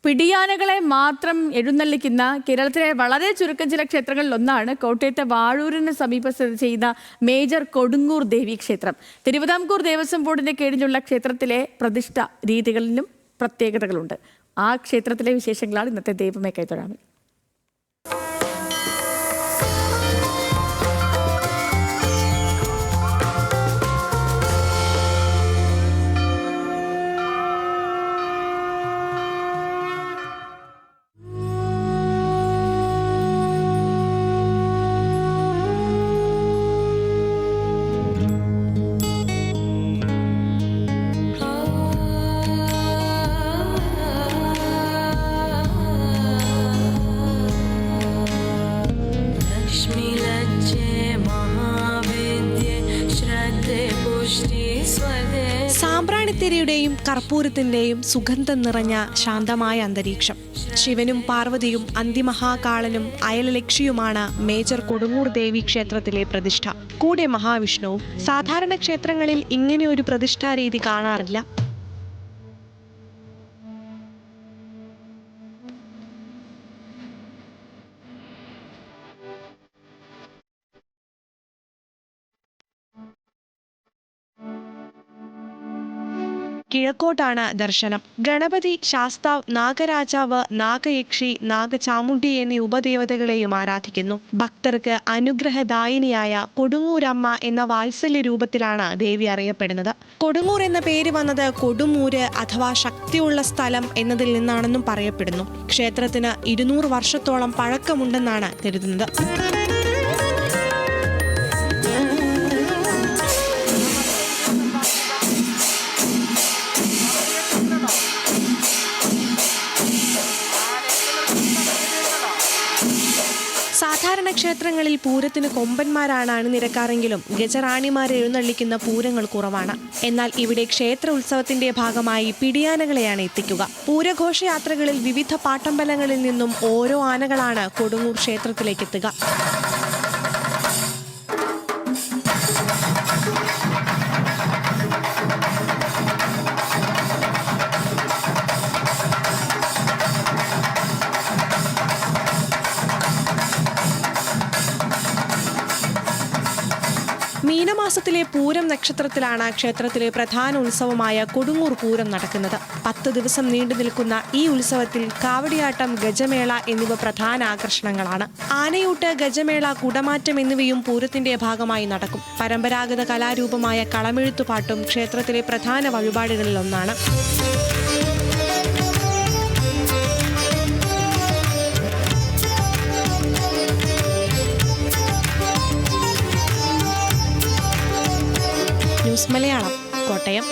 പിടിയാനകളെ മാത്രം എഴുന്നള്ളിക്കുന്ന കേരളത്തിലെ വളരെ ചുരുക്കം ചില ക്ഷേത്രങ്ങളിൽ ഒന്നാണ് കോട്ടയത്തെ വാഴൂരിന് സമീപം സ്ഥിതി ചെയ്യുന്ന മേജർ കൊടുങ്ങൂർ ദേവി ക്ഷേത്രം. തിരുവിതാംകൂർ ദേവസ്വം ബോർഡിന്റെ കീഴിലുള്ള ക്ഷേത്രത്തിലെ പ്രതിഷ്ഠ രീതികളിലും പ്രത്യേകതകളുണ്ട്. ആ ക്ഷേത്രത്തിലെ വിശേഷങ്ങളാണ് ഇന്നത്തെ ദൈവമേ കൈത്തൊഴാമിൽ. സാമ്പ്രാണിത്തിരിയുടെയും കർപ്പൂരത്തിന്റെയും സുഗന്ധം നിറഞ്ഞ ശാന്തമായ അന്തരീക്ഷം. ശിവനും പാർവതിയും അന്തിമഹാകാളനും അയലലക്ഷിയുമാണ് മേജർ കൊടുങ്ങൂർ ദേവി ക്ഷേത്രത്തിലെ പ്രതിഷ്ഠ. കൂടെ മഹാവിഷ്ണുവും. സാധാരണ ക്ഷേത്രങ്ങളിൽ ഇങ്ങനെയൊരു പ്രതിഷ്ഠാ രീതി കാണാറില്ല. കിഴക്കോട്ടാണ് ദർശനം. ഗണപതി, ശാസ്താവ്, നാഗരാജാവ്, നാഗയക്ഷി, നാഗചാമുണ്ഡി എന്നീ ഉപദേവതകളെയും ആരാധിക്കുന്നു. ഭക്തർക്ക് അനുഗ്രഹദായിനിയായ കൊടുങ്ങൂരമ്മ എന്ന വാത്സല്യ രൂപത്തിലാണ് ദേവി അറിയപ്പെടുന്നത്. കൊടുങ്ങൂർ എന്ന പേര് വന്നത് കൊടുമൂര് അഥവാ ശക്തിയുള്ള സ്ഥലം എന്നതിൽ നിന്നാണെന്നും പറയപ്പെടുന്നു. ക്ഷേത്രത്തിന് 200 വർഷത്തോളം പഴക്കമുണ്ടെന്നാണ് കരുതുന്നത്. സാധാരണ ക്ഷേത്രങ്ങളിൽ പൂരത്തിന് കൊമ്പന്മാരാണ് അണിനിരക്കാറെങ്കിലും ഗജറാണിമാരെ എഴുന്നള്ളിക്കുന്ന പൂരങ്ങൾ കുറവാണ്. എന്നാൽ ഇവിടെ ക്ഷേത്ര ഉത്സവത്തിന്റെ ഭാഗമായി പിടിയാനകളെയാണ് എത്തിക്കുക. പൂരഘോഷയാത്രകളിൽ വിവിധ പാട്ടമ്പലങ്ങളിൽ നിന്നും ഓരോ ആനകളാണ് കൊടുങ്ങൂർ ക്ഷേത്രത്തിലേക്ക് എത്തുക. മീനമാസത്തിലെ പൂരം നക്ഷത്രത്തിലാണ് ക്ഷേത്രത്തിലെ പ്രധാന ഉത്സവമായ കൊടുങ്ങൂർ പൂരം നടക്കുന്നത്. 10 ദിവസം നീണ്ടു നിൽക്കുന്ന ഈ ഉത്സവത്തിൽ കാവടിയാട്ടം, ഗജമേള എന്നിവ പ്രധാന ആകർഷണങ്ങളാണ്. ആനയൂട്ട്, ഗജമേള, കുടമാറ്റം എന്നിവയും പൂരത്തിന്റെ ഭാഗമായി നടക്കും. പരമ്പരാഗത കലാരൂപമായ കളമെഴുത്തുപാട്ടും ക്ഷേത്രത്തിലെ പ്രധാന വഴിപാടുകളിൽ ഒന്നാണ്. ന്യൂസ് മലയാളം, കോട്ടയം.